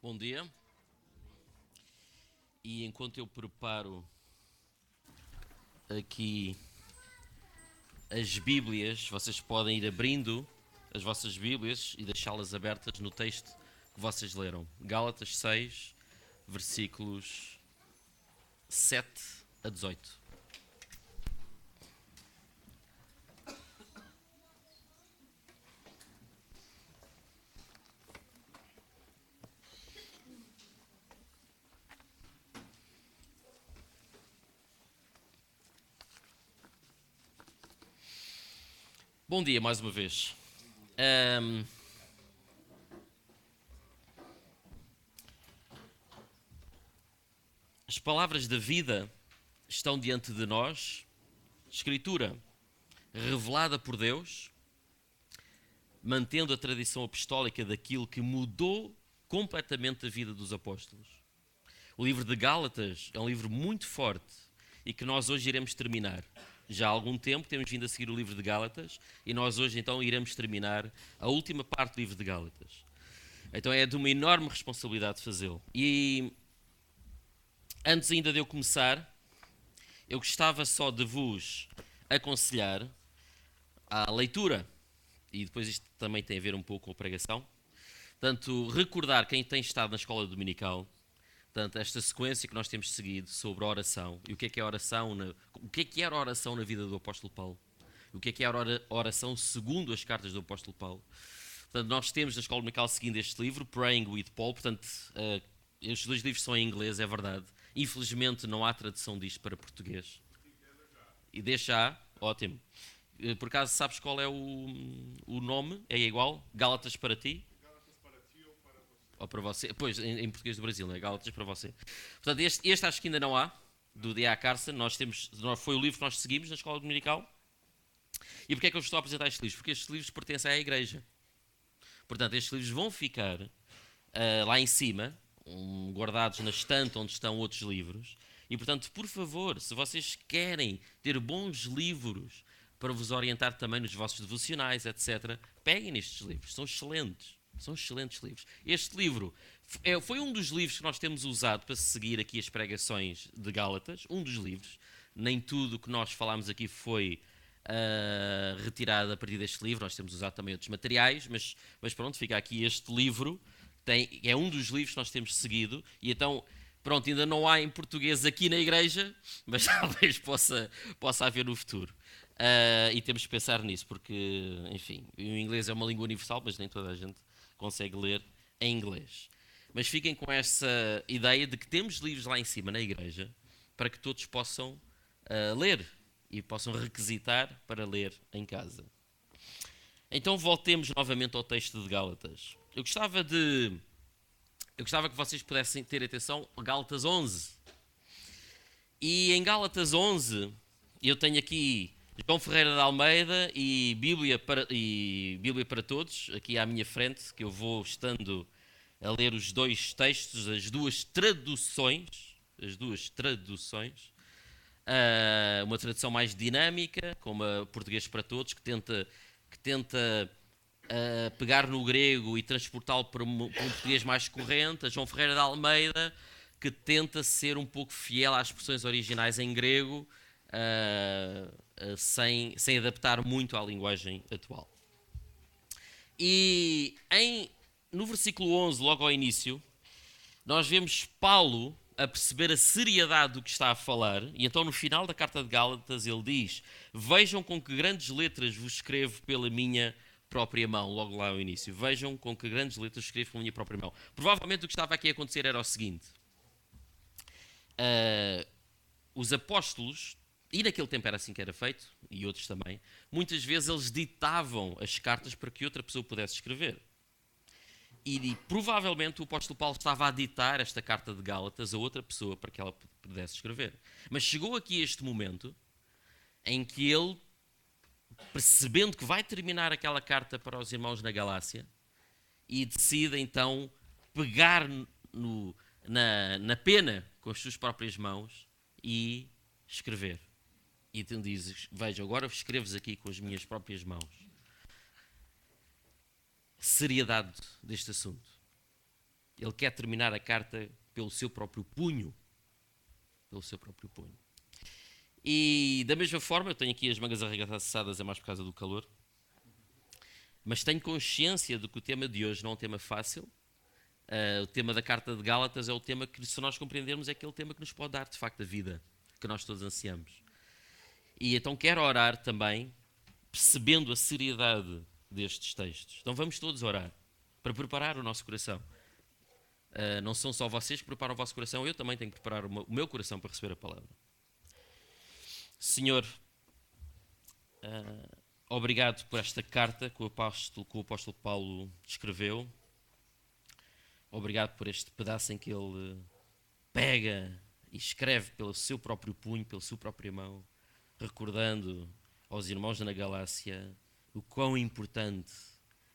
Bom dia. E enquanto eu preparo aqui as Bíblias, vocês podem ir abrindo as vossas Bíblias e deixá-las abertas no texto que vocês leram. Gálatas 6, versículos 7 a 18. Bom dia mais uma vez. Ahm, as palavras da vida estão diante de nós, Escritura revelada por Deus, mantendo a tradição apostólica daquilo que mudou completamente a vida dos apóstolos. O livro de Gálatas é um livro muito forte e que nós hoje iremos terminar. Já há algum tempo temos vindo a seguir o livro de Gálatas e nós hoje então iremos terminar a última parte do livro de Gálatas. Então é de uma enorme responsabilidade fazê-lo. E antes ainda de eu começar, eu gostava só de vos aconselhar à leitura. E depois isto também tem a ver um pouco com a pregação. Portanto, recordar quem tem estado na escola dominical, portanto, esta sequência que nós temos seguido sobre a oração. E o que é a oração? O que é que era a oração na vida do apóstolo Paulo? O que é a oração segundo as cartas do apóstolo Paulo? Portanto, nós temos na escola dominical seguindo este livro, Praying with Paul. Portanto, estes dois livros são em inglês, é verdade. Infelizmente não há tradução disto para português. E deixa, ótimo. Por acaso sabes qual é o nome? É igual? Gálatas para ti? Ou para você? Pois, em português do Brasil, não é? Gálatas para você. Portanto, este acho que ainda não há, do D.A. Carson. Foi o livro que nós seguimos na escola dominical. E porquê é que eu estou a apresentar estes livros? Porque estes livros pertencem à igreja. Portanto, estes livros vão ficar lá em cima, guardados na estante onde estão outros livros. E, portanto, por favor, se vocês querem ter bons livros para vos orientar também nos vossos devocionais, etc., peguem nestes livros. São excelentes. São excelentes livros. Este livro foi um dos livros que nós temos usado para seguir aqui as pregações de Gálatas. Um dos livros. Nem tudo o que nós falámos aqui foi retirado a partir deste livro. Nós temos usado também outros materiais, mas pronto, fica aqui este livro. É um dos livros que nós temos seguido. E então, pronto, ainda não há em português aqui na igreja, mas talvez possa haver no futuro. E temos que pensar nisso, porque, enfim, o inglês é uma língua universal, mas nem toda a gente consegue ler em inglês. Mas fiquem com essa ideia de que temos livros lá em cima na igreja para que todos possam ler e possam requisitar para ler em casa. Então voltemos novamente ao texto de Gálatas. Eu gostava que vocês pudessem ter atenção a Gálatas 11. E em Gálatas 11, eu tenho aqui João Ferreira de Almeida e Bíblia para Todos, aqui à minha frente, que eu vou estando a ler os dois textos, as duas traduções, uma tradução mais dinâmica, como a Português para Todos, que tenta pegar no grego e transportá-lo para um português mais corrente, a João Ferreira de Almeida, que tenta ser um pouco fiel às expressões originais em grego, sem adaptar muito à linguagem atual. E no versículo 11, logo ao início, nós vemos Paulo a perceber a seriedade do que está a falar, e então no final da carta de Gálatas ele diz: vejam com que grandes letras vos escrevo pela minha própria mão, logo lá ao início. Vejam com que grandes letras escrevo pela minha própria mão. Provavelmente o que estava aqui a acontecer era o seguinte: os apóstolos, e naquele tempo era assim que era feito, e outros também, muitas vezes eles ditavam as cartas para que outra pessoa pudesse escrever. E provavelmente o apóstolo Paulo estava a ditar esta carta de Gálatas a outra pessoa para que ela pudesse escrever. Mas chegou aqui este momento em que ele, percebendo que vai terminar aquela carta para os irmãos na Galácia, e decide então pegar na pena com as suas próprias mãos e escrever. E então diz: veja, agora escreves aqui com as minhas próprias mãos. Seriedade deste assunto. Ele quer terminar a carta pelo seu próprio punho. Pelo seu próprio punho. E da mesma forma, eu tenho aqui as mangas arregaçadas, é mais por causa do calor. Mas tenho consciência de que o tema de hoje não é um tema fácil. O tema da carta de Gálatas é o tema que, se nós compreendermos, é aquele tema que nos pode dar, de facto, a vida que nós todos ansiamos. E então quero orar também, percebendo a seriedade destes textos. Então vamos todos orar, para preparar o nosso coração. Não são só vocês que preparam o vosso coração, eu também tenho que preparar o meu coração para receber a palavra. Senhor, obrigado por esta carta que o apóstolo Paulo escreveu. Obrigado por este pedaço em que ele pega e escreve pelo seu próprio punho, pela sua própria mão, recordando aos irmãos na Galácia o quão importante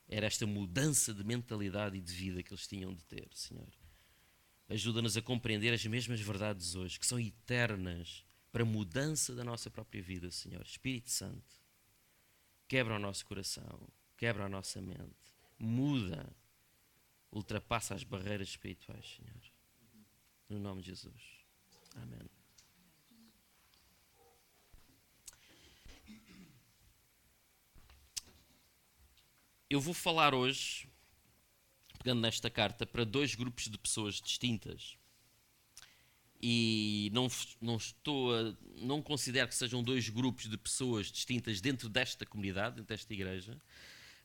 era esta mudança de mentalidade e de vida que eles tinham de ter, Senhor. Ajuda-nos a compreender as mesmas verdades hoje, que são eternas, para a mudança da nossa própria vida, Senhor. Espírito Santo, quebra o nosso coração, quebra a nossa mente, muda, ultrapassa as barreiras espirituais, Senhor. No nome de Jesus. Amém. Eu vou falar hoje, pegando nesta carta, para dois grupos de pessoas distintas. E não considero que sejam dois grupos de pessoas distintas dentro desta comunidade, dentro desta igreja,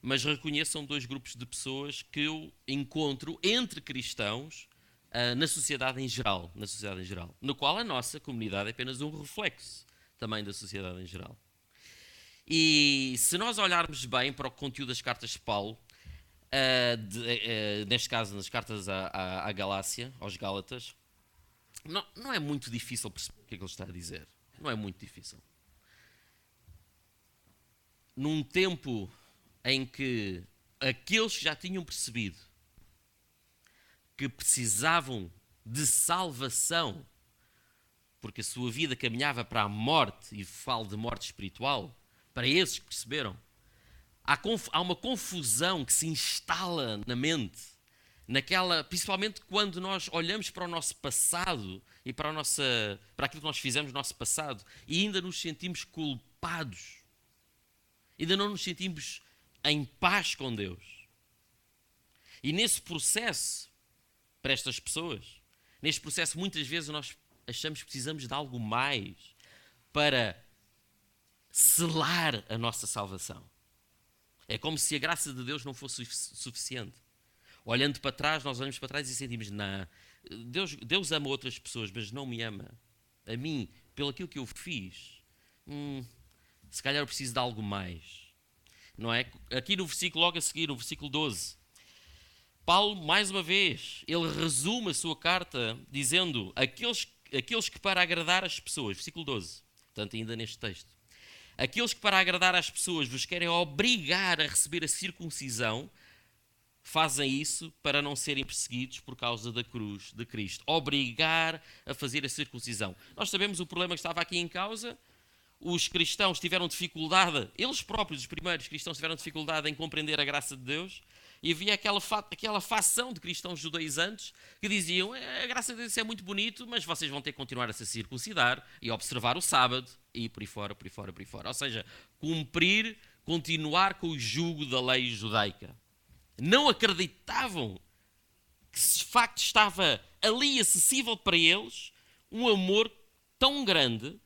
mas reconheçam dois grupos de pessoas que eu encontro entre cristãos na sociedade em geral, no qual a nossa comunidade é apenas um reflexo também da sociedade em geral. E se nós olharmos bem para o conteúdo das cartas de Paulo, neste caso nas cartas à Galácia, aos Gálatas, não é muito difícil perceber o que é que ele está a dizer. Não é muito difícil. Num tempo em que aqueles que já tinham percebido que precisavam de salvação, porque a sua vida caminhava para a morte, e falo de morte espiritual, para esses que perceberam, há uma confusão que se instala na mente, principalmente quando nós olhamos para o nosso passado e para aquilo que nós fizemos no nosso passado e ainda nos sentimos culpados, ainda não nos sentimos em paz com Deus. E nesse processo, para estas pessoas, neste processo muitas vezes nós achamos que precisamos de algo mais para selar a nossa salvação. É como se a graça de Deus não fosse suficiente. Olhando para trás, nós olhamos para trás e sentimos, não, Deus ama outras pessoas, mas não me ama. A mim, pelo aquilo que eu fiz, se calhar eu preciso de algo mais. Não é? Aqui no versículo logo a seguir, no versículo 12, Paulo, mais uma vez, ele resume a sua carta dizendo aqueles que para agradar as pessoas, versículo 12, portanto ainda neste texto, aqueles que para agradar às pessoas vos querem obrigar a receber a circuncisão, fazem isso para não serem perseguidos por causa da cruz de Cristo. Obrigar a fazer a circuncisão. Nós sabemos o problema que estava aqui em causa. Os cristãos tiveram dificuldade, eles próprios, os primeiros cristãos, tiveram dificuldade em compreender a graça de Deus. E havia aquela facção de cristãos judaizantes que diziam, a graça de Deus é muito bonito, mas vocês vão ter que continuar a se circuncidar e observar o sábado e por aí fora, por aí fora, por aí fora. Ou seja, continuar com o jugo da lei judaica. Não acreditavam que de facto estava ali acessível para eles um amor tão grande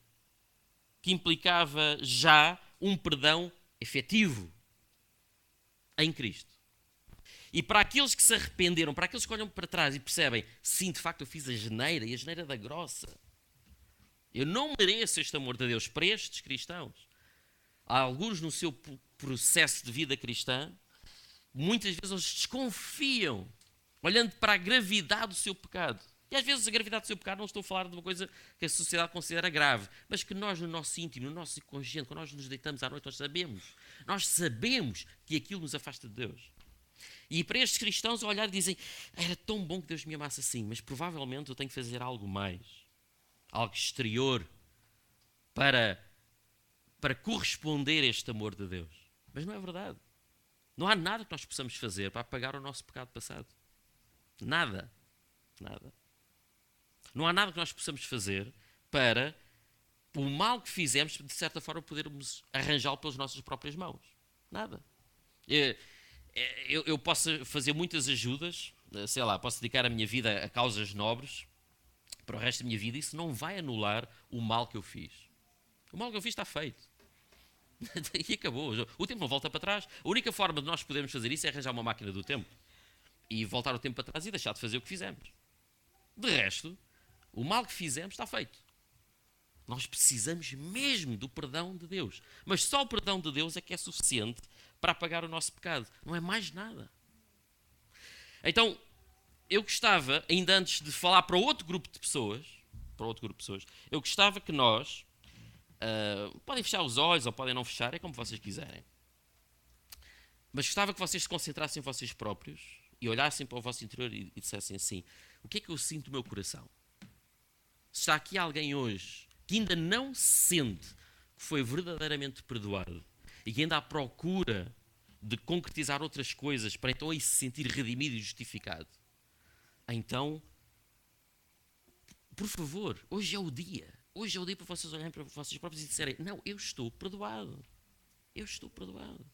que implicava já um perdão efetivo em Cristo. E para aqueles que se arrependeram, para aqueles que olham para trás e percebem, sim, de facto eu fiz a geneira e a geneira da grossa. Eu não mereço este amor de Deus. Para estes cristãos, há alguns no seu processo de vida cristã, muitas vezes eles desconfiam, olhando para a gravidade do seu pecado. E às vezes a gravidade do seu pecado, não estou a falar de uma coisa que a sociedade considera grave, mas que nós no nosso íntimo, no nosso inconsciente, quando nós nos deitamos à noite, nós sabemos que aquilo nos afasta de Deus. E para estes cristãos olhar e dizem, era tão bom que Deus me amasse assim, mas provavelmente eu tenho que fazer algo mais, algo exterior, para corresponder a este amor de Deus. Mas não é verdade. Não há nada que nós possamos fazer para apagar o nosso pecado passado. Nada. Nada. Não há nada que nós possamos fazer para o mal que fizemos, de certa forma, podermos arranjá-lo pelas nossas próprias mãos. Nada. Eu posso fazer muitas ajudas, sei lá, posso dedicar a minha vida a causas nobres para o resto da minha vida, isso não vai anular o mal que eu fiz. O mal que eu fiz está feito. E acabou. O tempo não volta para trás. A única forma de nós podermos fazer isso é arranjar uma máquina do tempo e voltar o tempo para trás e deixar de fazer o que fizemos. De resto, o mal que fizemos está feito. Nós precisamos mesmo do perdão de Deus. Mas só o perdão de Deus é que é suficiente para apagar o nosso pecado. Não é mais nada. Então, eu gostava, ainda antes de falar para outro grupo de pessoas, eu gostava que nós, podem fechar os olhos ou podem não fechar, é como vocês quiserem. Mas gostava que vocês se concentrassem em vocês próprios e olhassem para o vosso interior e dissessem assim: o que é que eu sinto no meu coração? Se está aqui alguém hoje que ainda não sente que foi verdadeiramente perdoado e que ainda à procura de concretizar outras coisas para então aí se sentir redimido e justificado, então, por favor, hoje é o dia. Hoje é o dia para vocês olharem para vocês próprios e disserem: não, eu estou perdoado. Eu estou perdoado.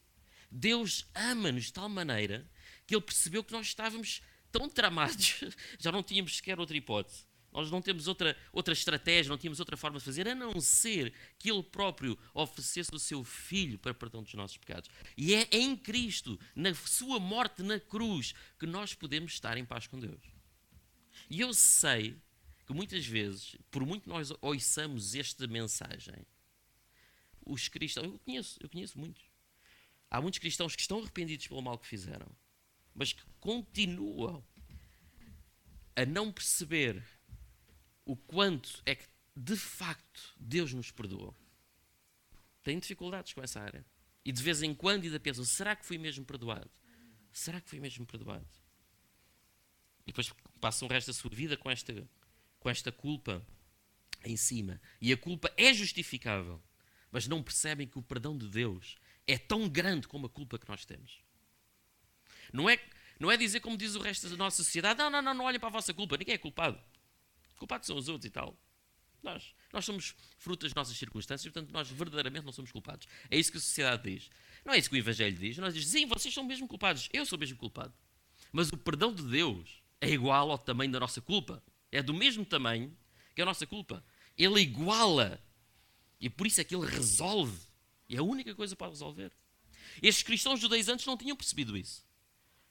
Deus ama-nos de tal maneira que Ele percebeu que nós estávamos tão tramados, já não tínhamos sequer outra hipótese. Nós não temos outra estratégia, não tínhamos outra forma de fazer, a não ser que Ele próprio oferecesse o seu Filho para perdão dos nossos pecados. E é em Cristo, na sua morte na cruz, que nós podemos estar em paz com Deus. E eu sei que muitas vezes, por muito nós ouçamos esta mensagem, os cristãos, eu conheço muitos. Há muitos cristãos que estão arrependidos pelo mal que fizeram, mas que continuam a não perceber o quanto é que, de facto, Deus nos perdoou. Têm dificuldades com essa área. E de vez em quando ainda pensam: será que fui mesmo perdoado? Será que fui mesmo perdoado? E depois passam o resto da sua vida com esta culpa em cima. E a culpa é justificável, mas não percebem que o perdão de Deus é tão grande como a culpa que nós temos. Não é dizer como diz o resto da nossa sociedade: não olhem para a vossa culpa, ninguém é culpado. Culpados são os outros e tal. Nós somos fruto das nossas circunstâncias, portanto nós verdadeiramente não somos culpados. É isso que a sociedade diz. Não é isso que o Evangelho diz. Nós dizemos: sim, vocês são mesmo culpados, eu sou mesmo culpado. Mas o perdão de Deus é igual ao tamanho da nossa culpa. É do mesmo tamanho que a nossa culpa. Ele iguala. E por isso é que Ele resolve. E é a única coisa para resolver. Estes cristãos judaizantes não tinham percebido isso.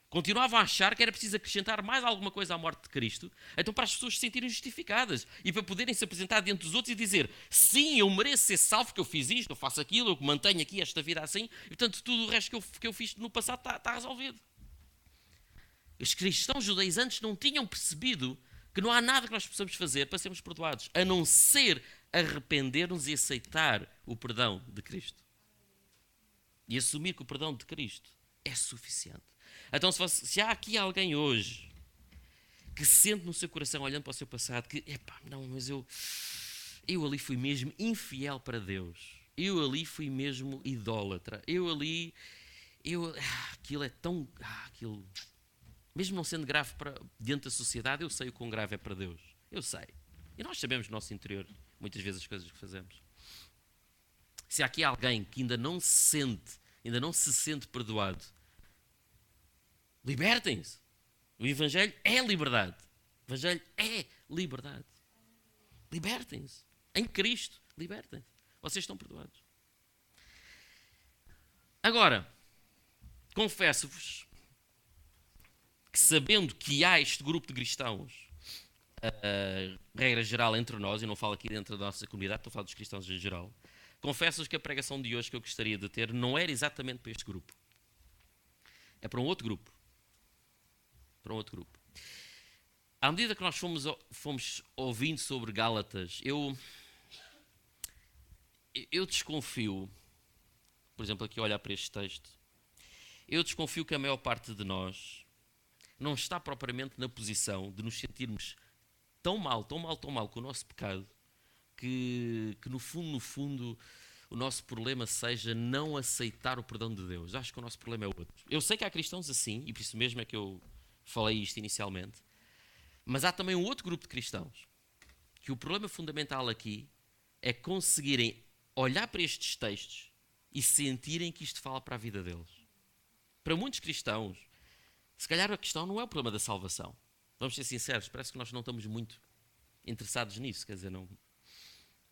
Continuavam a achar que era preciso acrescentar mais alguma coisa à morte de Cristo, então para as pessoas se sentirem justificadas e para poderem se apresentar diante dos outros e dizer: sim, eu mereço ser salvo porque eu fiz isto, eu faço aquilo, eu mantenho aqui esta vida assim, e portanto tudo o resto que eu fiz no passado está resolvido. Os cristãos judaizantes não tinham percebido que não há nada que nós possamos fazer para sermos perdoados, a não ser arrepender-nos e aceitar o perdão de Cristo. E assumir que o perdão de Cristo é suficiente. Então, se há aqui alguém hoje que sente no seu coração, olhando para o seu passado, que, mas eu ali fui mesmo infiel para Deus. Eu ali fui mesmo idólatra. Aquilo é tão... aquilo, mesmo não sendo grave diante da sociedade, eu sei o quão grave é para Deus. Eu sei. E nós sabemos no nosso interior, muitas vezes, as coisas que fazemos. Se há aqui alguém que ainda não se sente perdoado, libertem-se. O Evangelho é liberdade. O Evangelho é liberdade. Libertem-se. Em Cristo, libertem-se. Vocês estão perdoados. Agora, confesso-vos que, sabendo que há este grupo de cristãos, regra geral entre nós, e não falo aqui dentro da nossa comunidade, estou a falar dos cristãos em geral, confesso-vos que a pregação de hoje que eu gostaria de ter não era exatamente para este grupo. É para um outro grupo. À medida que nós fomos ouvindo sobre Gálatas, eu desconfio, por exemplo, aqui a olhar para este texto, eu desconfio que a maior parte de nós não está propriamente na posição de nos sentirmos tão mal com o nosso pecado, que no fundo, o nosso problema seja não aceitar o perdão de Deus. Acho que o nosso problema é outro. Eu sei que há cristãos assim, e por isso mesmo é que eu falei isto inicialmente. Mas há também um outro grupo de cristãos que o problema fundamental aqui é conseguirem olhar para estes textos e sentirem que isto fala para a vida deles. Para muitos cristãos, se calhar a questão não é o problema da salvação. Vamos ser sinceros, parece que nós não estamos muito interessados nisso. Quer dizer,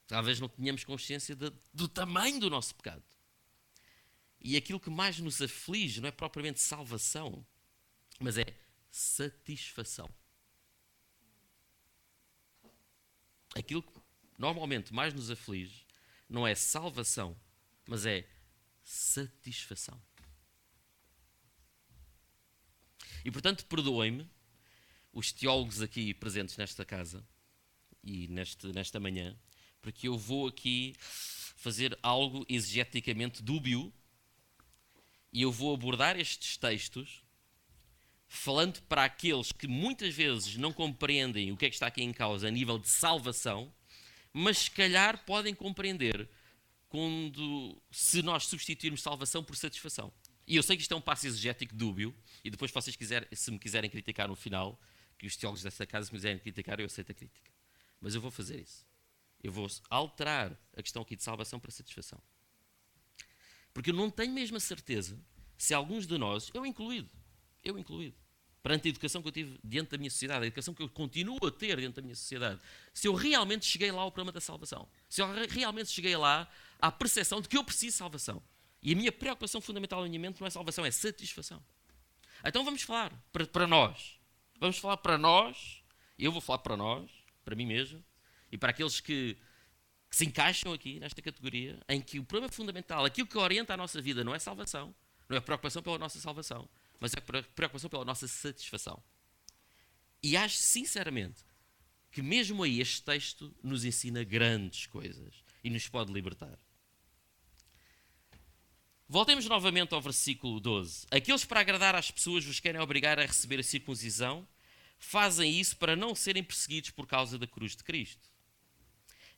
talvez não tenhamos consciência do tamanho do nosso pecado. E aquilo que mais nos aflige não é propriamente salvação, mas é satisfação. Aquilo que normalmente mais nos aflige não é salvação, mas é satisfação. E portanto, perdoem-me os teólogos aqui presentes nesta casa e nesta manhã, porque eu vou aqui fazer algo exegeticamente dúbio e eu vou abordar estes textos falando para aqueles que muitas vezes não compreendem o que é que está aqui em causa a nível de salvação, mas se calhar podem compreender se nós substituirmos salvação por satisfação. E eu sei que isto é um passo exegético dúbio, e depois se me quiserem criticar no final, que os teólogos desta casa se me quiserem criticar, eu aceito a crítica. Mas eu vou fazer isso. Eu vou alterar a questão aqui de salvação para satisfação. Porque eu não tenho mesmo a certeza se alguns de nós, eu incluído, perante a educação que eu tive diante da minha sociedade, a educação que eu continuo a ter dentro da minha sociedade, se eu realmente cheguei lá ao problema da salvação, se eu realmente cheguei lá à percepção de que eu preciso de salvação. E a minha preocupação fundamental na minha mente não é salvação, é satisfação. Então vamos falar para nós. Vamos falar para nós, eu vou falar para nós, para mim mesmo, e para aqueles que se encaixam aqui nesta categoria, em que o problema fundamental, aquilo que orienta a nossa vida não é salvação, não é preocupação pela nossa salvação, mas é preocupação pela nossa satisfação. E acho sinceramente que mesmo aí este texto nos ensina grandes coisas e nos pode libertar. Voltemos novamente ao versículo 12. Aqueles para agradar às pessoas vos querem obrigar a receber a circuncisão, fazem isso para não serem perseguidos por causa da cruz de Cristo.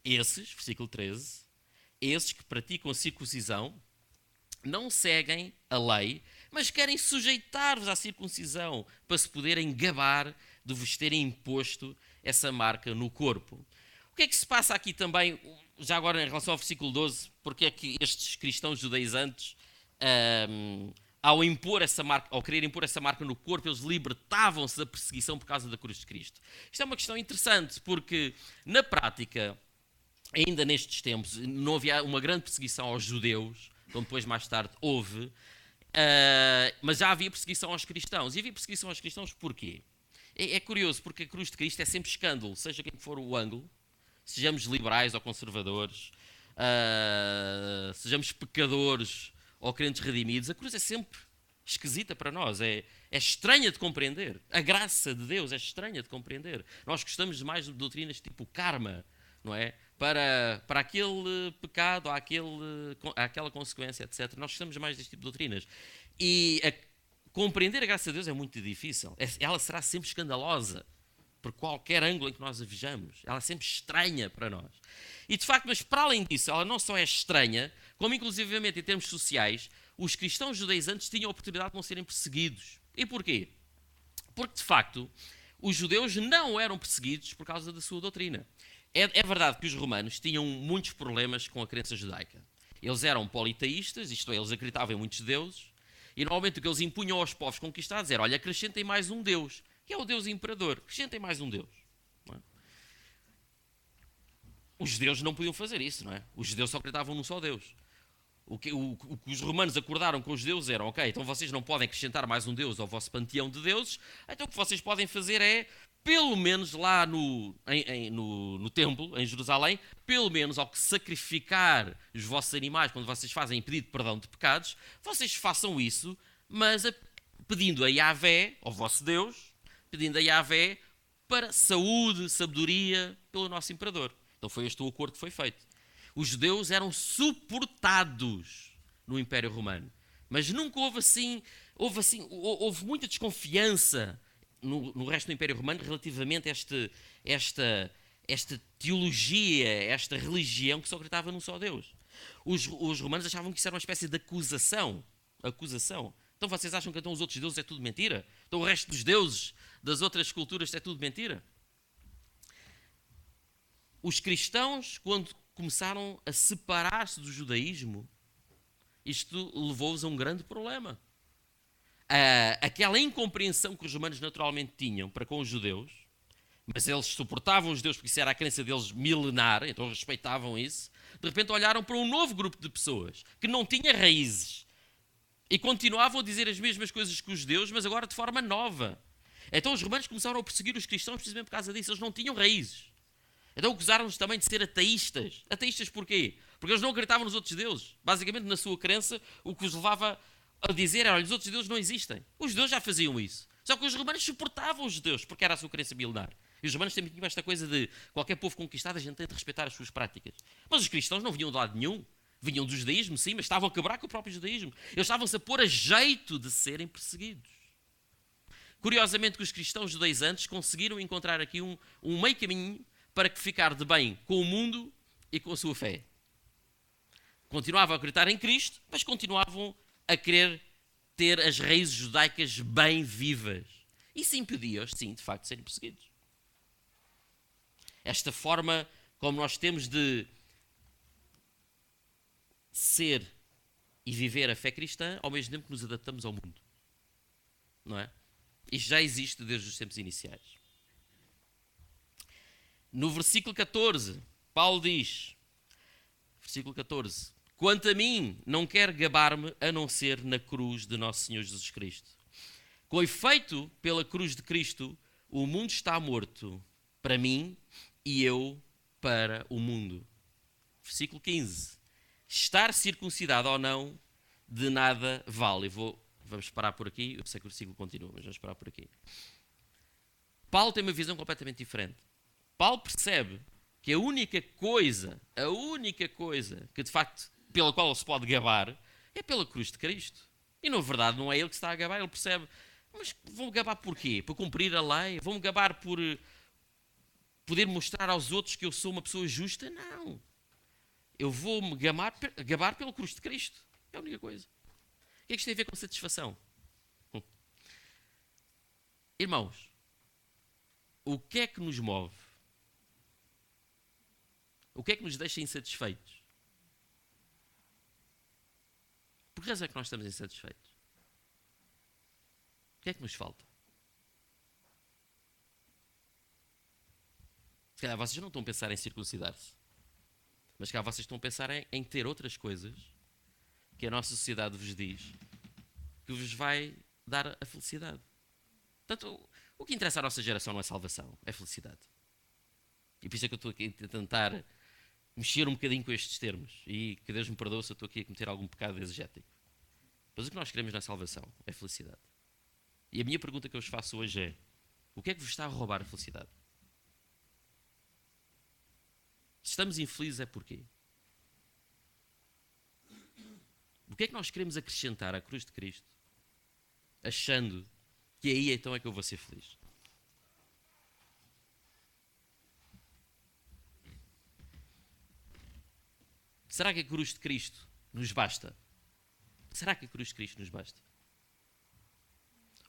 Esses, versículo 13, esses que praticam a circuncisão não seguem a lei, mas querem sujeitar-vos à circuncisão para se poderem gabar de vos terem imposto essa marca no corpo. O que é que se passa aqui também, já agora em relação ao versículo 12, porque é que estes cristãos judaizantes, ao impor essa marca, ao querer impor essa marca no corpo, eles libertavam-se da perseguição por causa da cruz de Cristo? Isto é uma questão interessante, porque na prática, ainda nestes tempos, não havia uma grande perseguição aos judeus, como depois mais tarde houve, mas já havia perseguição aos cristãos. E havia perseguição aos cristãos porquê? É curioso, porque a cruz de Cristo é sempre escândalo, seja quem for o ângulo, sejamos liberais ou conservadores, sejamos pecadores ou crentes redimidos, a cruz é sempre esquisita para nós, é estranha de compreender. A graça de Deus é estranha de compreender. Nós gostamos mais de doutrinas tipo karma, não é? Para aquele pecado, àquela consequência, etc. Nós gostamos mais deste tipo de doutrinas. E compreender a graça de Deus é muito difícil. Ela será sempre escandalosa, por qualquer ângulo em que nós a vejamos. Ela é sempre estranha para nós. E de facto, mas para além disso, ela não só é estranha, como inclusivamente em termos sociais, os cristãos judaizantes tinham a oportunidade de não serem perseguidos. E porquê? Porque de facto, os judeus não eram perseguidos por causa da sua doutrina. É verdade que os romanos tinham muitos problemas com a crença judaica. Eles eram politeístas, isto é, eles acreditavam em muitos deuses, e normalmente o que eles impunham aos povos conquistados era, olha, acrescentem mais um Deus, que é o Deus imperador, acrescentem mais um Deus. Não é? Os judeus não podiam fazer isso, não é? Os judeus só acreditavam num só Deus. O que os romanos acordaram com os deuses era, ok, então vocês não podem acrescentar mais um Deus ao vosso panteão de deuses, então o que vocês podem fazer é, pelo menos lá no templo, em Jerusalém, pelo menos ao que sacrificar os vossos animais quando vocês fazem pedido de perdão de pecados, vocês façam isso, mas pedindo a Yahvé, ao vosso Deus, pedindo a Yahvé para saúde, sabedoria pelo nosso imperador. Então foi este o acordo que foi feito. Os judeus eram suportados no Império Romano, mas nunca houve muita desconfiança no resto do Império Romano relativamente a esta teologia, esta religião que só acreditava num só Deus. Os romanos achavam que isso era uma espécie de acusação. Então vocês acham que então os outros deuses é tudo mentira? Então o resto dos deuses das outras culturas, é tudo mentira. Os cristãos, quando começaram a separar-se do judaísmo, isto levou-os a um grande problema. Aquela incompreensão que os romanos naturalmente tinham para com os judeus, mas eles suportavam os judeus porque isso era a crença deles milenar, então respeitavam isso, de repente olharam para um novo grupo de pessoas que não tinha raízes e continuavam a dizer as mesmas coisas que os judeus, mas agora de forma nova. Então os romanos começaram a perseguir os cristãos precisamente por causa disso, eles não tinham raízes. Então acusaram-nos também de ser ateístas. Ateístas porquê? Porque eles não acreditavam nos outros deuses. Basicamente, na sua crença, o que os levava a dizer era: olha, os outros deuses não existem. Os judeus já faziam isso. Só que os romanos suportavam os judeus, porque era a sua crença milenar. E os romanos sempre tinham esta coisa de qualquer povo conquistado, a gente tem de respeitar as suas práticas. Mas os cristãos não vinham de lado nenhum. Vinham do judaísmo, sim, mas estavam a quebrar com o próprio judaísmo. Eles estavam-se a pôr a jeito de serem perseguidos. Curiosamente, que os cristãos judaizantes conseguiram encontrar aqui um meio caminho para ficar de bem com o mundo e com a sua fé. Continuavam a acreditar em Cristo, mas continuavam a querer ter as raízes judaicas bem vivas. Isso impedia-os, sim, de facto, de serem perseguidos. Esta forma como nós temos de ser e viver a fé cristã, ao mesmo tempo que nos adaptamos ao mundo. Não é? Isto já existe desde os tempos iniciais. No versículo 14, Paulo diz, versículo 14: quanto a mim, não quero gabar-me a não ser na cruz de nosso Senhor Jesus Cristo. Com efeito, pela cruz de Cristo, o mundo está morto para mim e eu para o mundo. Versículo 15: estar circuncidado ou não, de nada vale. Vamos parar por aqui, eu sei que o versículo continua, mas vamos parar por aqui. Paulo tem uma visão completamente diferente. Paulo percebe que a única coisa que de facto pela qual ele se pode gabar é pela cruz de Cristo. E na verdade não é ele que se está a gabar, ele percebe, mas vou-me gabar por quê? Por cumprir a lei? Vou-me gabar por poder mostrar aos outros que eu sou uma pessoa justa? Não. Eu vou-me gabar pela cruz de Cristo. É a única coisa. O que é que isto tem a ver com satisfação? Irmãos, o que é que nos move? O que é que nos deixa insatisfeitos? Por que razão é que nós estamos insatisfeitos? O que é que nos falta? Se calhar vocês não estão a pensar em circuncidar-se, mas se calhar vocês estão a pensar em ter outras coisas que a nossa sociedade vos diz que vos vai dar a felicidade. Portanto, o que interessa à nossa geração não é salvação, é felicidade. E por isso é que eu estou aqui a tentar mexer um bocadinho com estes termos. E que Deus me perdoe se eu estou aqui a cometer algum pecado exegético. Mas o que nós queremos na salvação é felicidade. E a minha pergunta que eu vos faço hoje é: o que é que vos está a roubar a felicidade? Se estamos infelizes é porquê? O que é que nós queremos acrescentar à cruz de Cristo, achando que aí então é que eu vou ser feliz? Será que a cruz de Cristo nos basta? Será que a cruz de Cristo nos basta?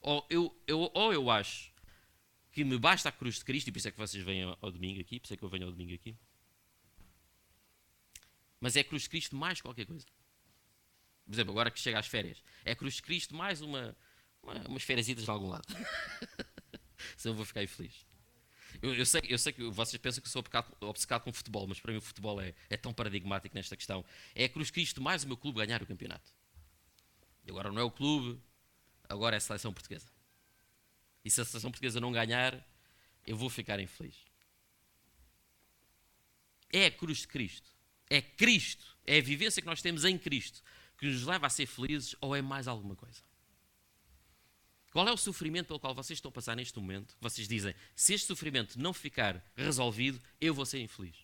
Ou eu acho que me basta a cruz de Cristo, e por isso é que vocês vêm ao domingo aqui, por isso é que eu venho ao domingo aqui. Mas é a cruz de Cristo mais qualquer coisa. Por exemplo, agora que chega às férias, é a cruz de Cristo mais umas fériasitas de algum lado. Senão eu vou ficar infeliz. Eu sei que vocês pensam que eu sou obcecado com futebol, mas para mim o futebol é tão paradigmático nesta questão. É a cruz de Cristo mais o meu clube ganhar o campeonato. E agora não é o clube, agora é a seleção portuguesa. E se a seleção portuguesa não ganhar, eu vou ficar infeliz. É a cruz de Cristo. É Cristo, é a vivência que nós temos em Cristo que nos leva a ser felizes, ou é mais alguma coisa? Qual é o sofrimento pelo qual vocês estão a passar neste momento? Vocês dizem, se este sofrimento não ficar resolvido, eu vou ser infeliz.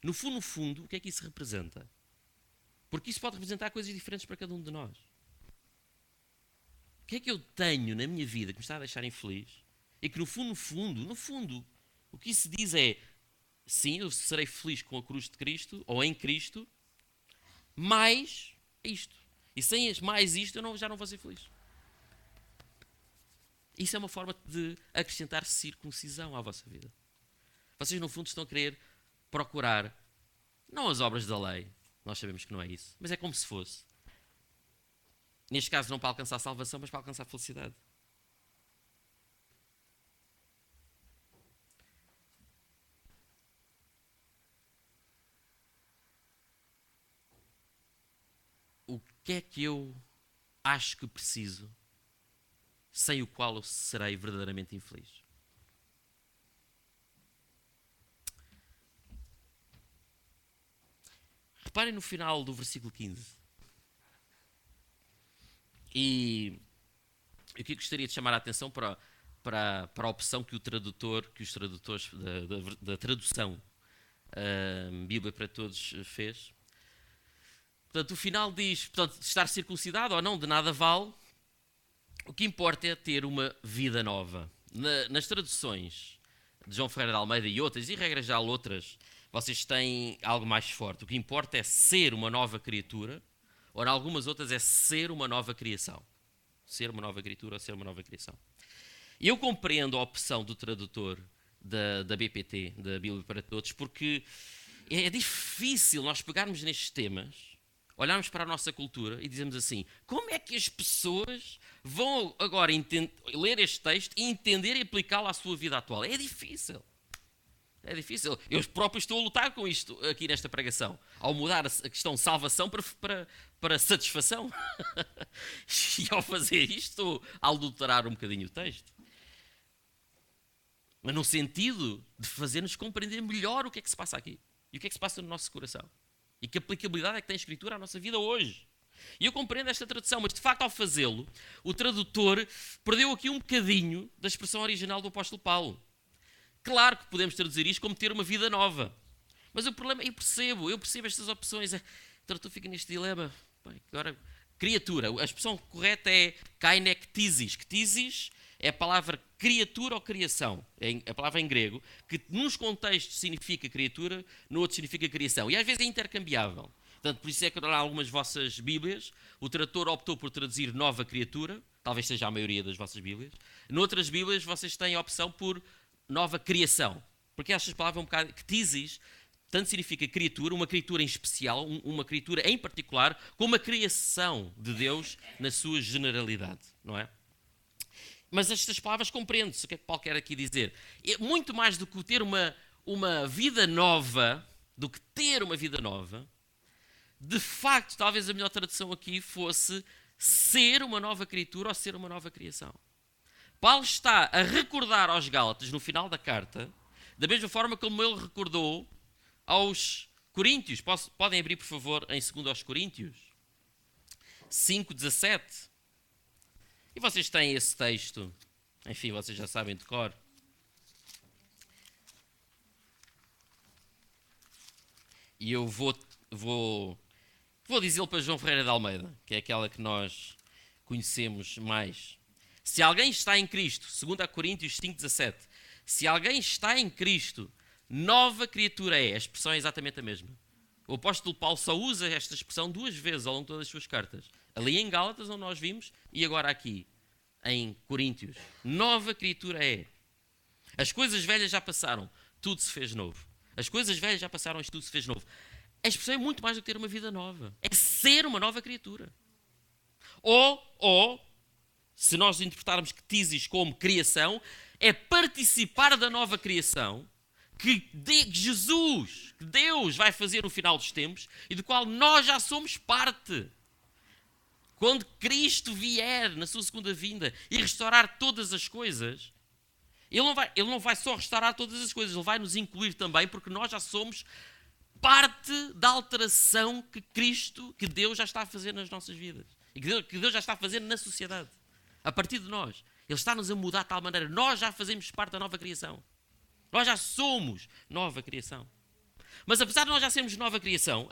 No fundo, o que é que isso representa? Porque isso pode representar coisas diferentes para cada um de nós. O que é que eu tenho na minha vida que me está a deixar infeliz? E que no fundo, o que isso diz é: sim, eu serei feliz com a cruz de Cristo, ou em Cristo, mais isto. E sem mais isto, eu já não vou ser feliz. Isso é uma forma de acrescentar circuncisão à vossa vida. Vocês, no fundo, estão a querer procurar, não as obras da lei, nós sabemos que não é isso, mas é como se fosse. Neste caso, não para alcançar a salvação, mas para alcançar a felicidade. O que é que eu acho que preciso, sem o qual eu serei verdadeiramente infeliz? Reparem no final do versículo 15. E eu aqui gostaria de chamar a atenção para a opção que os tradutores da tradução Bíblia para Todos fez. Portanto, o final diz, portanto, estar circuncidado ou não, de nada vale. O que importa é ter uma vida nova. Nas traduções de João Ferreira de Almeida e outras, e regra geral outras, vocês têm algo mais forte. O que importa é ser uma nova criatura, ou em algumas outras é ser uma nova criação. Ser uma nova criatura ou ser uma nova criação. Eu compreendo a opção do tradutor da BPT, da Bíblia para Todos, porque é difícil nós pegarmos nestes temas, olharmos para a nossa cultura e dizemos assim, como é que as pessoas vão agora ler este texto e entender e aplicá-lo à sua vida atual? É difícil. É difícil. Eu próprio estou a lutar com isto aqui nesta pregação. Ao mudar a questão de salvação para satisfação. E ao fazer isto, estou a adulterar um bocadinho o texto. Mas no sentido de fazer-nos compreender melhor o que é que se passa aqui. E o que é que se passa no nosso coração. E que aplicabilidade é que tem a Escritura à nossa vida hoje. E eu compreendo esta tradução, mas de facto ao fazê-lo, o tradutor perdeu aqui um bocadinho da expressão original do apóstolo Paulo. Claro que podemos traduzir isto como ter uma vida nova. Mas o problema, eu percebo estas opções. O tradutor fica neste dilema. Bem, agora, criatura. A expressão correta é kainektisis. Ktisis é a palavra criatura ou criação. É a palavra em grego, que nos contextos significa criatura, no outro significa criação. E às vezes é intercambiável. Portanto, por isso é que em algumas vossas Bíblias, o tradutor optou por traduzir nova criatura. Talvez seja a maioria das vossas Bíblias. Noutras Bíblias, vocês têm a opção por nova criação. Porque estas palavras um bocado... Ktisis, tanto significa criatura, uma criatura em especial, uma criatura em particular, como a criação de Deus na sua generalidade. Não é? Mas estas palavras compreendem-se. O que é que Paulo quer aqui dizer? É muito mais do que ter uma vida nova, do que ter uma vida nova, de facto, talvez a melhor tradução aqui fosse ser uma nova criatura ou ser uma nova criação. Paulo está a recordar aos Gálatas, no final da carta, da mesma forma como ele recordou aos Coríntios. Podem abrir, por favor, em 2 aos Coríntios 5:17. E vocês têm esse texto, enfim, vocês já sabem de cor. E eu vou dizê-lo para João Ferreira de Almeida, que é aquela que nós conhecemos mais. Se alguém está em Cristo, 2 Coríntios 5:17, se alguém está em Cristo, nova criatura é. A expressão é exatamente a mesma. O apóstolo Paulo só usa esta expressão 2 vezes ao longo de todas as suas cartas. Ali em Gálatas, onde nós vimos, e agora aqui, em Coríntios. Nova criatura é. As coisas velhas já passaram, tudo se fez novo. As coisas velhas já passaram, tudo se fez novo. A expressão é muito mais do que ter uma vida nova. É ser uma nova criatura. Ou se nós interpretarmos Ktisis como criação, é participar da nova criação que Jesus, que Deus vai fazer no final dos tempos e do qual nós já somos parte. Quando Cristo vier na sua segunda vinda e restaurar todas as coisas, Ele não vai só restaurar todas as coisas, Ele vai nos incluir também, porque nós já somos parte da alteração que Deus já está a fazer nas nossas vidas. E que Deus já está a fazer na sociedade. A partir de nós. Ele está-nos a mudar de tal maneira. Nós já fazemos parte da nova criação. Nós já somos nova criação. Mas apesar de nós já sermos nova criação,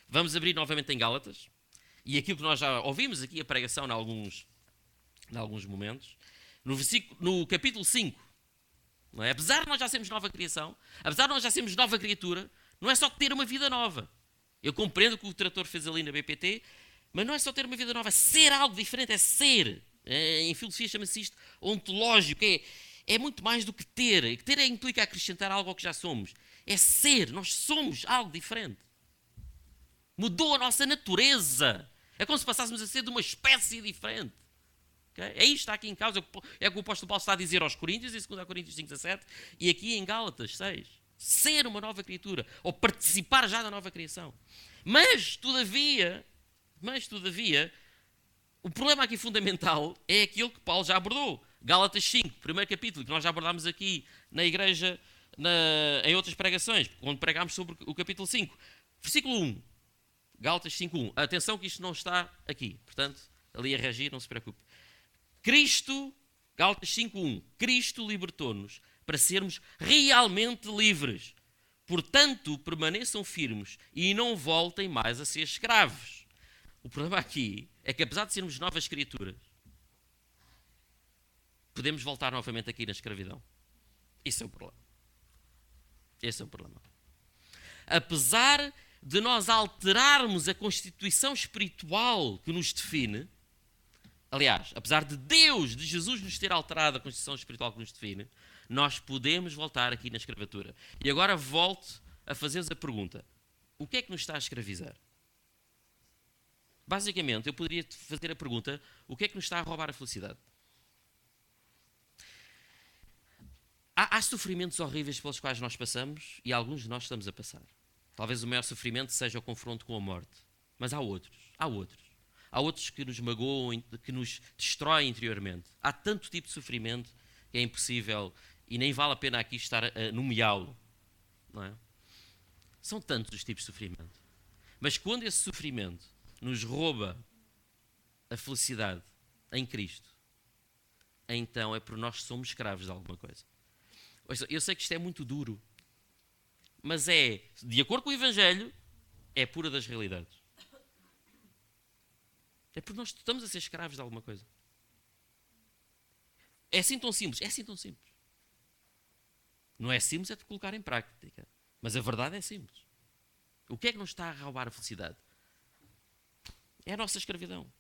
vamos abrir novamente em Gálatas. E aquilo que nós já ouvimos aqui, a pregação em alguns momentos. No capítulo 5. Não é? Apesar de nós já sermos nova criação, apesar de nós já sermos nova criatura, não é só ter uma vida nova. Eu compreendo o que o trator fez ali na BPT, mas não é só ter uma vida nova, é ser algo diferente, é ser. Em filosofia chama-se isto ontológico. É muito mais do que ter. Ter implica acrescentar algo ao que já somos. É ser. Nós somos algo diferente. Mudou a nossa natureza. É como se passássemos a ser de uma espécie diferente. Okay? É isto que está aqui em causa. É o que o apóstolo Paulo está a dizer aos Coríntios, em 2 Coríntios 5:17, e aqui em Gálatas 6. Ser uma nova criatura, ou participar já da nova criação. Mas, todavia, o problema aqui fundamental é aquilo que Paulo já abordou. Gálatas 5, primeiro capítulo, que nós já abordámos aqui na igreja, em outras pregações, quando pregámos sobre o capítulo 5. Versículo 1. Gálatas 5:1. Atenção que isto não está aqui. Portanto, ali a reagir, não se preocupe. Gálatas 5:1. Cristo libertou-nos para sermos realmente livres. Portanto, permaneçam firmes e não voltem mais a ser escravos. O problema aqui é que, apesar de sermos novas criaturas, podemos voltar novamente aqui na escravidão. Esse é o problema. Esse é o problema. Apesar de nós alterarmos a constituição espiritual que nos define, aliás, apesar de Deus, de Jesus nos ter alterado a constituição espiritual que nos define, nós podemos voltar aqui na escravatura. E agora volto a fazer-vos a pergunta: o que é que nos está a escravizar? Basicamente, eu poderia fazer a pergunta: o que é que nos está a roubar a felicidade? Há sofrimentos horríveis pelos quais nós passamos e alguns de nós estamos a passar. Talvez o maior sofrimento seja o confronto com a morte. Mas há outros. Há outros que nos magoam, que nos destroem interiormente. Há tanto tipo de sofrimento que é impossível e nem vale a pena aqui estar a nomeá-lo. Não é? São tantos os tipos de sofrimento. Mas quando esse sofrimento nos rouba a felicidade em Cristo, então é porque nós somos escravos de alguma coisa. Eu sei que isto é muito duro, mas de acordo com o Evangelho, é pura das realidades. É porque nós estamos a ser escravos de alguma coisa. É assim tão simples. É assim tão simples. Não é simples, é de colocar em prática. Mas a verdade é simples. O que é que nos está a roubar a felicidade? É a nossa escravidão.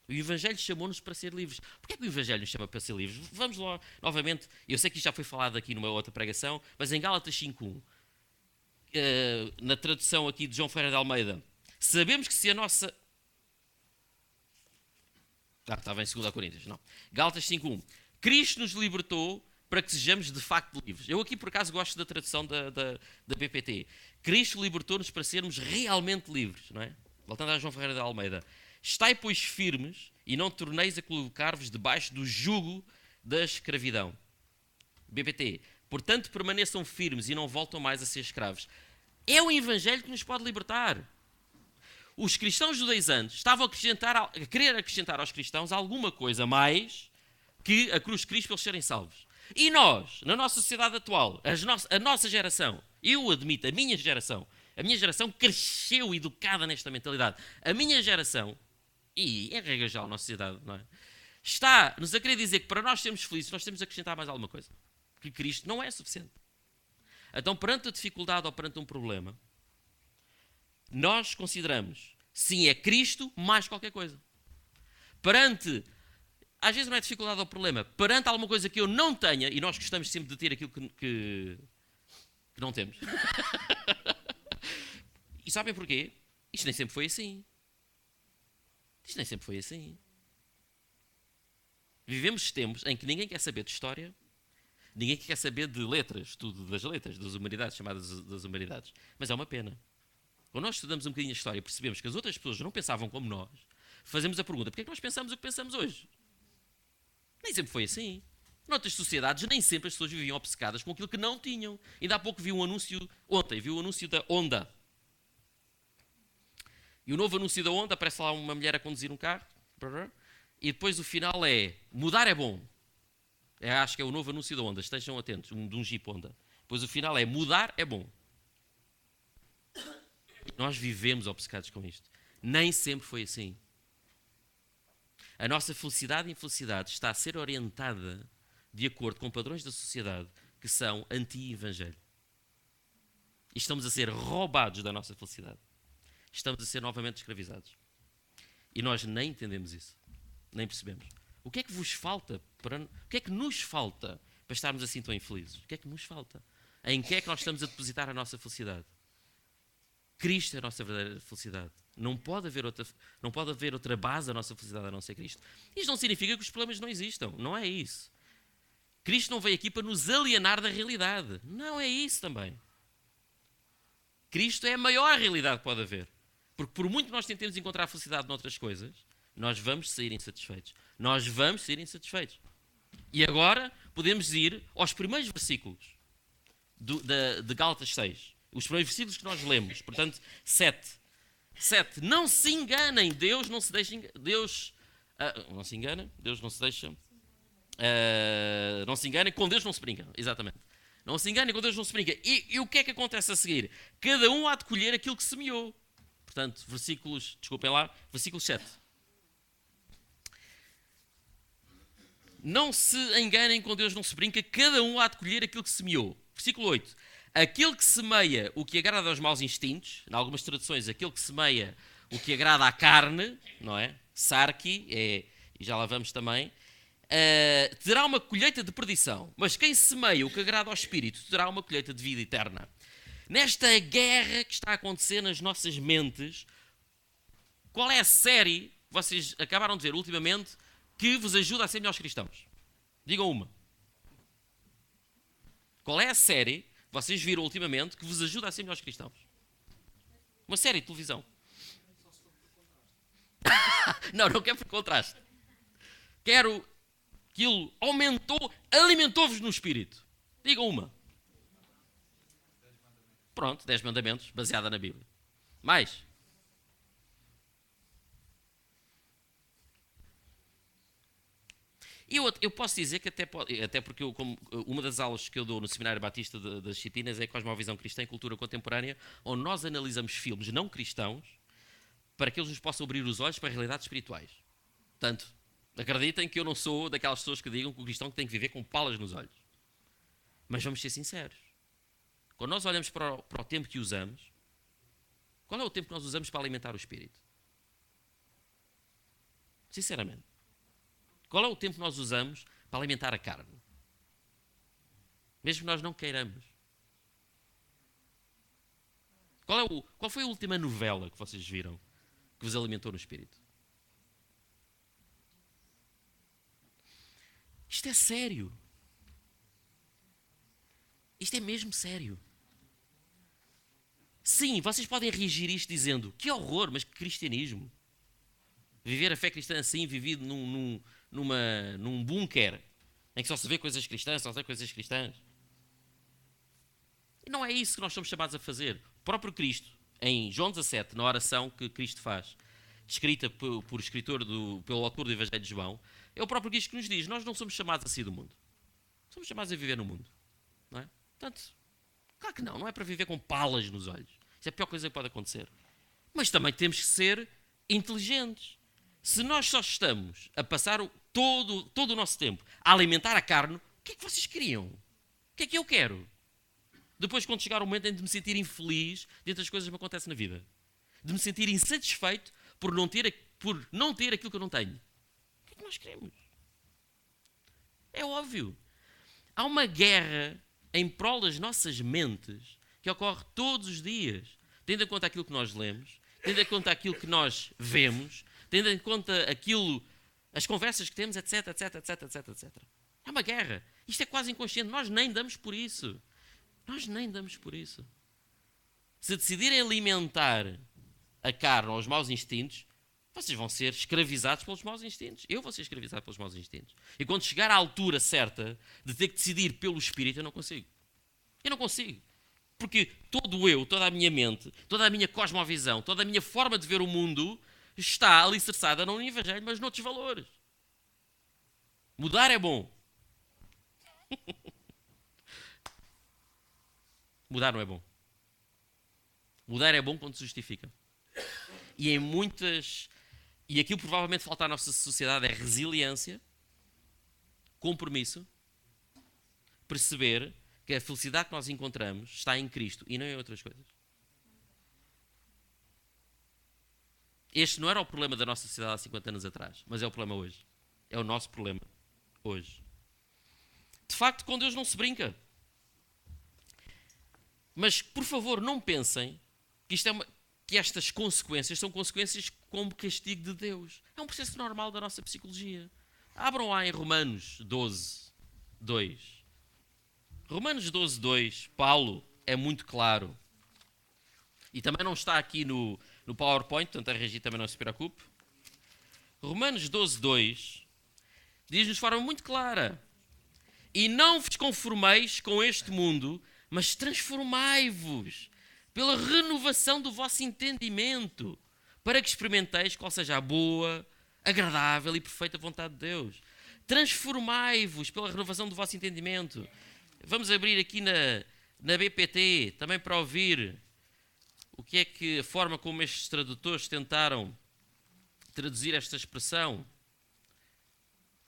O Evangelho chamou-nos para ser livres. Porquê é que o Evangelho nos chama para ser livres? Vamos lá, novamente, eu sei que isto já foi falado aqui numa outra pregação, mas em Gálatas 5:1, na tradução aqui de João Ferreira de Almeida, sabemos que se a nossa... estava em 2 Coríntios, não. Gálatas 5:1. Cristo nos libertou para que sejamos de facto livres. Eu aqui, por acaso, gosto da tradução da BPT. Cristo libertou-nos para sermos realmente livres, não é? Voltando a João Ferreira de Almeida. Estai, pois, firmes e não torneis a colocar-vos debaixo do jugo da escravidão. BPT. Portanto, permaneçam firmes e não voltam mais a ser escravos. É o Evangelho que nos pode libertar. Os cristãos judaizantes estavam a querer acrescentar aos cristãos alguma coisa mais que a cruz de Cristo para eles serem salvos. E nós, na nossa sociedade atual, a nossa geração, eu admito, a minha geração cresceu educada nesta mentalidade. A minha geração, e é regra já a nossa sociedade, não é? Está-nos a querer dizer que para nós sermos felizes, nós temos de acrescentar mais alguma coisa. Que Cristo não é suficiente. Então, perante a dificuldade ou perante um problema, nós consideramos, sim, é Cristo mais qualquer coisa. Às vezes não é dificuldade ou problema, perante alguma coisa que eu não tenha, e nós gostamos sempre de ter aquilo que não temos. E sabem porquê? Isto nem sempre foi assim. Vivemos tempos em que ninguém quer saber de história, ninguém quer saber de letras, estudo das letras, das humanidades, chamadas das humanidades. Mas é uma pena. Quando nós estudamos um bocadinho a história e percebemos que as outras pessoas não pensavam como nós, fazemos a pergunta: porquê é que nós pensamos o que pensamos hoje? Nem sempre foi assim. Noutras sociedades, nem sempre as pessoas viviam obcecadas com aquilo que não tinham. Ainda há pouco vi um anúncio, ontem, vi o anúncio da Honda. E o novo anúncio da Honda, aparece lá uma mulher a conduzir um carro, e depois o final é: mudar é bom. Acho que é o novo anúncio da Honda, estejam atentos, de um Jeep Honda. Depois o final é: mudar é bom. E nós vivemos obcecados com isto. Nem sempre foi assim. A nossa felicidade e infelicidade está a ser orientada de acordo com padrões da sociedade que são anti-evangelho. E estamos a ser roubados da nossa felicidade. Estamos a ser novamente escravizados. E nós nem entendemos isso. Nem percebemos. O que é que vos falta? O que é que nos falta para estarmos assim tão infelizes? O que é que nos falta? Em que é que nós estamos a depositar a nossa felicidade? Cristo é a nossa verdadeira felicidade. Não pode haver outra base da nossa felicidade a não ser Cristo. Isto não significa que os problemas não existam. Não é isso. Cristo não veio aqui para nos alienar da realidade. Não é isso também. Cristo é a maior realidade que pode haver. Porque por muito que nós tentemos encontrar felicidade noutras coisas, nós vamos sair insatisfeitos. Nós vamos sair insatisfeitos. E agora podemos ir aos primeiros versículos de Gálatas 6. Os primeiros versículos que nós lemos. Portanto, 7. Não se enganem. Deus não se deixa... não se engana. Deus não se deixa... não se enganem. Com Deus não se brinca. Exatamente. Não se enganem, com Deus não se brinca. E o que é que acontece a seguir? Cada um há de colher aquilo que semeou. Portanto, versículo 7. Não se enganem, com Deus não se brinca, cada um há de colher aquilo que semeou. Versículo 8. Aquele que semeia o que agrada aos maus instintos, em algumas traduções, aquele que semeia o que agrada à carne, não é? Sarki, e já lá vamos também, terá uma colheita de perdição. Mas quem semeia o que agrada ao Espírito terá uma colheita de vida eterna. Nesta guerra que está a acontecer nas nossas mentes, qual é a série que vocês acabaram de ver ultimamente que vos ajuda a ser melhores cristãos? Digam uma. Qual é a série que vocês viram ultimamente que vos ajuda a ser melhores cristãos? Uma série de televisão. Não quero por contraste. Quero aquilo alimentou-vos no espírito. Digam uma. Pronto, 10 mandamentos, baseada na Bíblia. Mais. Eu posso dizer que até porque uma das aulas que eu dou no Seminário Batista das disciplinas é Cosmovisão Cristã e Cultura Contemporânea, onde nós analisamos filmes não cristãos para que eles nos possam abrir os olhos para realidades espirituais. Portanto, acreditem que eu não sou daquelas pessoas que digam que o cristão tem que viver com palas nos olhos. Mas vamos ser sinceros. Quando nós olhamos para o tempo que usamos, qual é o tempo que nós usamos para alimentar o espírito? Sinceramente. Qual é o tempo que nós usamos para alimentar a carne? Mesmo que nós não queiramos. Qual foi a última novela que vocês viram que vos alimentou no espírito? Isto é sério. Isto é mesmo sério. Sim, vocês podem reagir a isto dizendo que horror, mas que cristianismo. Viver a fé cristã assim, vivido num bunker em que só se vê coisas cristãs, só se vê coisas cristãs. E não é isso que nós somos chamados a fazer. O próprio Cristo, em João 17, na oração que Cristo faz, descrita pelo autor do Evangelho de João, é o próprio Cristo que nos diz, nós não somos chamados a sair do mundo. Somos chamados a viver no mundo. Não é? Portanto, claro que não é para viver com palas nos olhos. Isso é a pior coisa que pode acontecer. Mas também temos que ser inteligentes. Se nós só estamos a passar todo o nosso tempo a alimentar a carne, o que é que vocês queriam? O que é que eu quero? Depois, quando chegar o momento em de me sentir infeliz dentro das coisas que me acontecem na vida, de me sentir insatisfeito por não ter aquilo que eu não tenho, o que é que nós queremos? É óbvio. Há uma guerra em prol das nossas mentes que ocorre todos os dias, tendo em conta aquilo que nós lemos, tendo em conta aquilo que nós vemos, tendo em conta as conversas que temos, etc. É uma guerra. Isto é quase inconsciente. Nós nem damos por isso. Se decidirem alimentar a carne ou os maus instintos, vocês vão ser escravizados pelos maus instintos. Eu vou ser escravizado pelos maus instintos. E quando chegar à altura certa de ter que decidir pelo Espírito, eu não consigo. Porque toda a minha mente, toda a minha cosmovisão, toda a minha forma de ver o mundo está alicerçada não no Evangelho, mas noutros valores. Mudar é bom. Mudar não é bom. Mudar é bom quando se justifica. E aquilo que provavelmente falta à nossa sociedade é resiliência, compromisso, perceber que a felicidade que nós encontramos está em Cristo e não em outras coisas. Este não era o problema da nossa sociedade há 50 anos atrás, mas é o problema hoje. É o nosso problema hoje. De facto, com Deus não se brinca. Mas, por favor, não pensem que, que estas consequências são consequências como castigo de Deus. É um processo normal da nossa psicologia. Abram lá em Romanos 12, 2. Romanos 12, 2, Paulo é muito claro. E também não está aqui no PowerPoint, portanto a Regi também não se preocupe. Romanos 12, 2 diz-nos de forma muito clara: e não vos conformeis com este mundo, mas transformai-vos pela renovação do vosso entendimento, para que experimenteis qual seja a boa, agradável e perfeita vontade de Deus. Transformai-vos pela renovação do vosso entendimento. Vamos abrir aqui na BPT, também para ouvir o que é que a forma como estes tradutores tentaram traduzir esta expressão.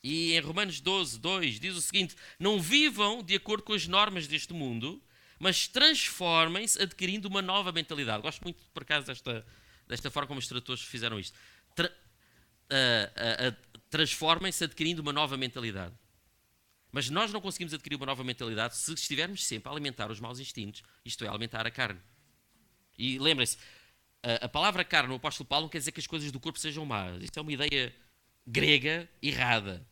E em Romanos 12, 2 diz o seguinte: não vivam de acordo com as normas deste mundo, mas transformem-se adquirindo uma nova mentalidade. Gosto muito, por acaso, desta forma como os tradutores fizeram isto. Transformem-se adquirindo uma nova mentalidade. Mas nós não conseguimos adquirir uma nova mentalidade se estivermos sempre a alimentar os maus instintos, isto é, alimentar a carne. E lembrem-se, a palavra carne no apóstolo Paulo não quer dizer que as coisas do corpo sejam más. Isto é uma ideia grega errada.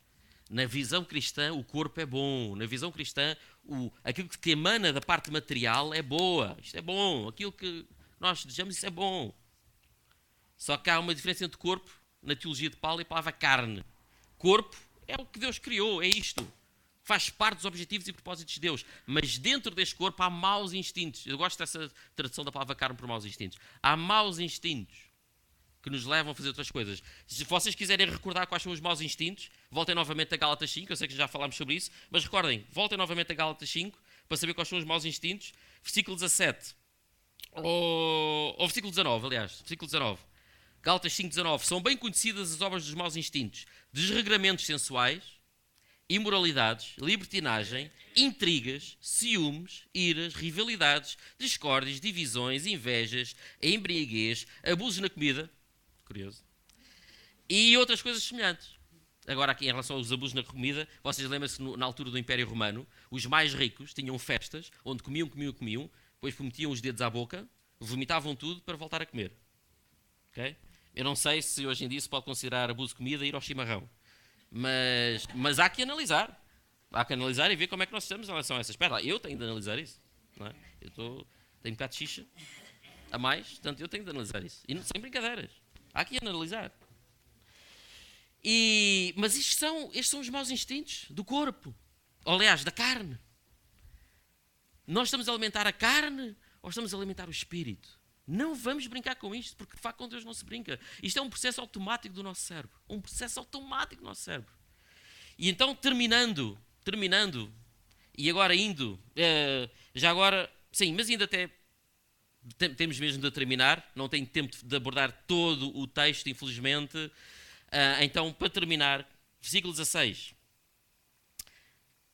Na visão cristã, o corpo é bom. Na visão cristã, aquilo que emana da parte material é boa. Isto é bom. Aquilo que nós desejamos, isso é bom. Só que há uma diferença entre corpo, na teologia de Paulo, e a palavra carne. Corpo é o que Deus criou, é isto. Faz parte dos objetivos e propósitos de Deus. Mas dentro deste corpo há maus instintos. Eu gosto dessa tradução da palavra carne por maus instintos. Há maus instintos que nos levam a fazer outras coisas. Se vocês quiserem recordar quais são os maus instintos, voltem novamente a Gálatas 5, eu sei que já falámos sobre isso, mas recordem, voltem novamente a Gálatas 5 para saber quais são os maus instintos. Versículo 17, ou versículo 19, aliás, versículo 19. Gálatas 5, 19. São bem conhecidas as obras dos maus instintos: desregramentos sensuais, imoralidades, libertinagem, intrigas, ciúmes, iras, rivalidades, discórdias, divisões, invejas, embriaguez, abusos na comida, curioso, e outras coisas semelhantes. Agora aqui em relação aos abusos na comida, vocês lembram-se na altura do Império Romano, os mais ricos tinham festas onde comiam, depois metiam os dedos à boca, vomitavam tudo para voltar a comer. Okay? Eu não sei se hoje em dia se pode considerar abuso de comida ir ao chimarrão. Mas há que analisar. Há que analisar e ver como é que nós estamos em relação a essas. Espera lá, eu tenho de analisar isso. Não é? Tenho um bocado de xixa a mais, portanto eu tenho de analisar isso. E sem brincadeiras. Há que analisar. Mas estes são os maus instintos do corpo. Ou, aliás, da carne. Nós estamos a alimentar a carne ou estamos a alimentar o espírito? Não vamos brincar com isto, porque de facto com Deus não se brinca. Isto é um processo automático do nosso cérebro. Um processo automático do nosso cérebro. E então, terminando, e agora indo, já agora, sim, mas ainda até temos mesmo de terminar, não tenho tempo de abordar todo o texto, infelizmente. Então, para terminar, versículo 16.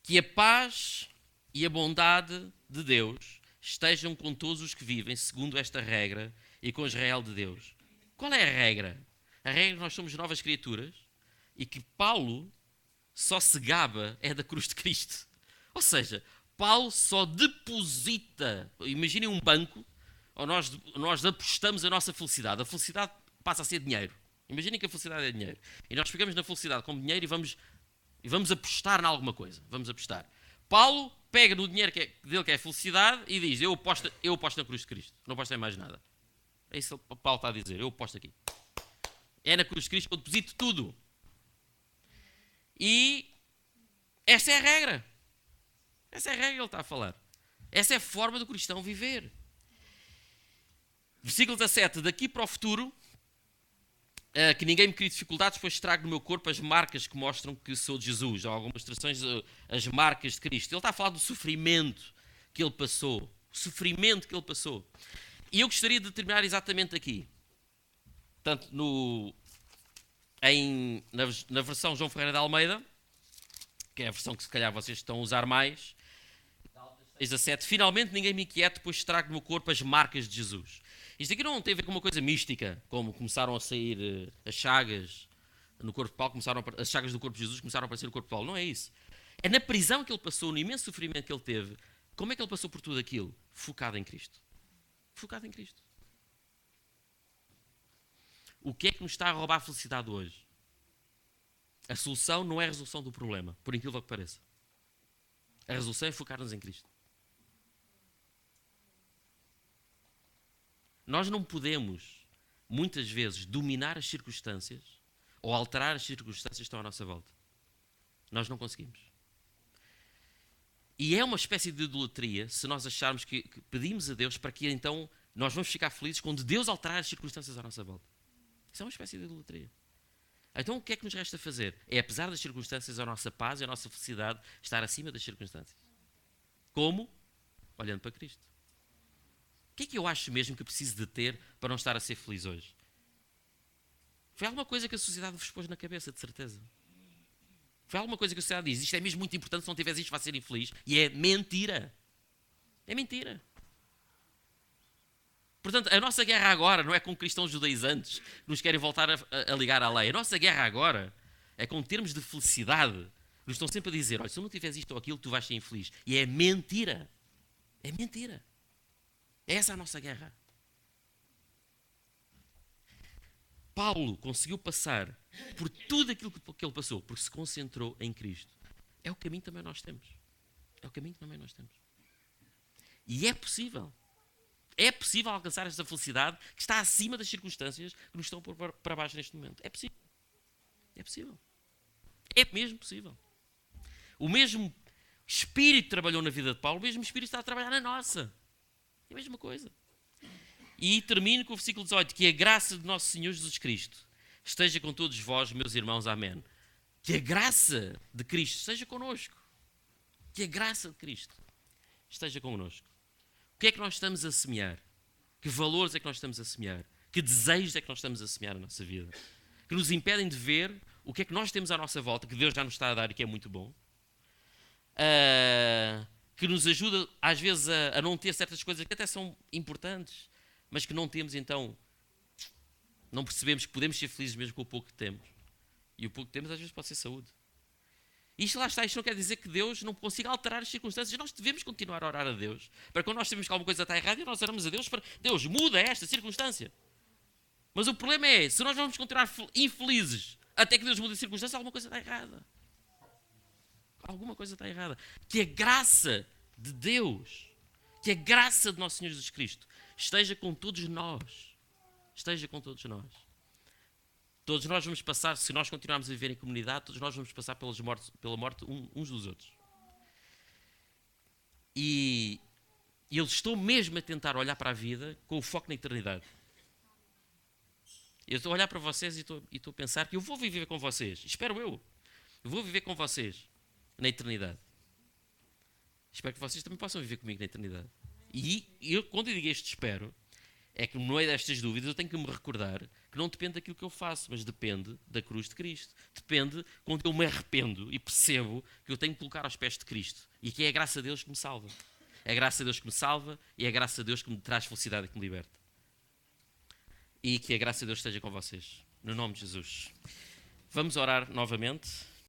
Que a paz e a bondade de Deus estejam com todos os que vivem segundo esta regra e com Israel de Deus. Qual é a regra? A regra é que nós somos novas criaturas e que Paulo só se gaba é da cruz de Cristo. Ou seja, Paulo só deposita, imaginem um banco, onde nós apostamos a nossa felicidade. A felicidade passa a ser dinheiro. Imaginem que a felicidade é dinheiro. E nós pegamos na felicidade como dinheiro e vamos apostar em alguma coisa. Vamos apostar. Paulo pega no dinheiro dele, que é a felicidade, e diz: eu aposto na cruz de Cristo. Não aposto em mais nada. É isso que Paulo está a dizer. Eu aposto aqui. É na cruz de Cristo que eu deposito tudo. E essa é a regra. Essa é a regra que ele está a falar. Essa é a forma do cristão viver. Versículo 17. Daqui para o futuro, que ninguém me crie dificuldades, pois trago no meu corpo as marcas que mostram que sou de Jesus. Há algumas traduções, as marcas de Cristo. Ele está a falar do sofrimento que ele passou. O sofrimento que ele passou. E eu gostaria de terminar exatamente aqui. Portanto, na versão João Ferreira de Almeida, que é a versão que se calhar vocês estão a usar mais, 17. Finalmente ninguém me inquiete, pois trago no meu corpo as marcas de Jesus. Isto aqui não tem a ver com uma coisa mística, como começaram a sair as chagas no corpo de Paulo, as chagas do corpo de Jesus começaram a aparecer no corpo de Paulo. Não é isso. É na prisão que ele passou, no imenso sofrimento que ele teve. Como é que ele passou por tudo aquilo? Focado em Cristo. Focado em Cristo. O que é que nos está a roubar a felicidade hoje? A solução não é a resolução do problema, por incrível que pareça. A resolução é focar-nos em Cristo. Nós não podemos, muitas vezes, dominar as circunstâncias ou alterar as circunstâncias que estão à nossa volta. Nós não conseguimos. E é uma espécie de idolatria se nós acharmos que pedimos a Deus para que então nós vamos ficar felizes quando Deus alterar as circunstâncias à nossa volta. Isso é uma espécie de idolatria. Então o que é que nos resta fazer? É, apesar das circunstâncias, a nossa paz e a nossa felicidade estar acima das circunstâncias. Como? Olhando para Cristo. O que é que eu acho mesmo que preciso de ter para não estar a ser feliz hoje? Foi alguma coisa que a sociedade vos pôs na cabeça, de certeza. Foi alguma coisa que a sociedade diz, isto é mesmo muito importante, se não tiveres isto vai ser infeliz. E é mentira. É mentira. Portanto, a nossa guerra agora não é com cristãos judaizantes que nos querem voltar a ligar à lei. A nossa guerra agora é com termos de felicidade. Nos estão sempre a dizer, olha, se não tiveres isto ou aquilo, tu vais ser infeliz. E é mentira. É mentira. É essa a nossa guerra. Paulo conseguiu passar por tudo aquilo que ele passou, porque se concentrou em Cristo. É o caminho que também nós temos. É o caminho que também nós temos. E é possível. É possível alcançar esta felicidade que está acima das circunstâncias que nos estão para baixo neste momento. É possível. É possível. É mesmo possível. O mesmo Espírito trabalhou na vida de Paulo, o mesmo Espírito está a trabalhar na nossa. É a mesma coisa. E termino com o versículo 18. Que a graça de nosso Senhor Jesus Cristo esteja com todos vós, meus irmãos. Amém. Que a graça de Cristo esteja connosco. Que a graça de Cristo esteja connosco. O que é que nós estamos a semear? Que valores é que nós estamos a semear? Que desejos é que nós estamos a semear na nossa vida? Que nos impedem de ver o que é que nós temos à nossa volta, que Deus já nos está a dar e que é muito bom. Que nos ajuda, às vezes, a não ter certas coisas que até são importantes, mas que não temos, então, não percebemos que podemos ser felizes mesmo com o pouco que temos. E o pouco que temos, às vezes, pode ser saúde. Isto lá está, isto não quer dizer que Deus não consiga alterar as circunstâncias. Nós devemos continuar a orar a Deus. Para quando nós sabemos que alguma coisa está errada, nós oramos a Deus para Deus, muda esta circunstância. Mas o problema é, se nós vamos continuar infelizes até que Deus mude a circunstância, alguma coisa está errada. Alguma coisa está errada. Que a graça de Deus, que a graça de nosso Senhor Jesus Cristo esteja com todos nós. Esteja com todos nós. Todos nós vamos passar, se nós continuarmos a viver em comunidade, todos nós vamos passar pela morte uns dos outros. E eu estou mesmo a tentar olhar para a vida com o foco na eternidade. Eu estou a olhar para vocês e estou a pensar que eu vou viver com vocês. Espero eu. Eu vou viver com vocês na eternidade. Espero que vocês também possam viver comigo na eternidade. E eu, quando eu digo este espero, é que no meio destas dúvidas eu tenho que me recordar que não depende daquilo que eu faço, mas depende da cruz de Cristo. Depende quando eu me arrependo e percebo que eu tenho que colocar aos pés de Cristo. E que é a graça de Deus que me salva. É a graça de Deus que me salva e é a graça de Deus que me traz felicidade e que me liberta. E que a graça de Deus esteja com vocês. No nome de Jesus. Vamos orar novamente.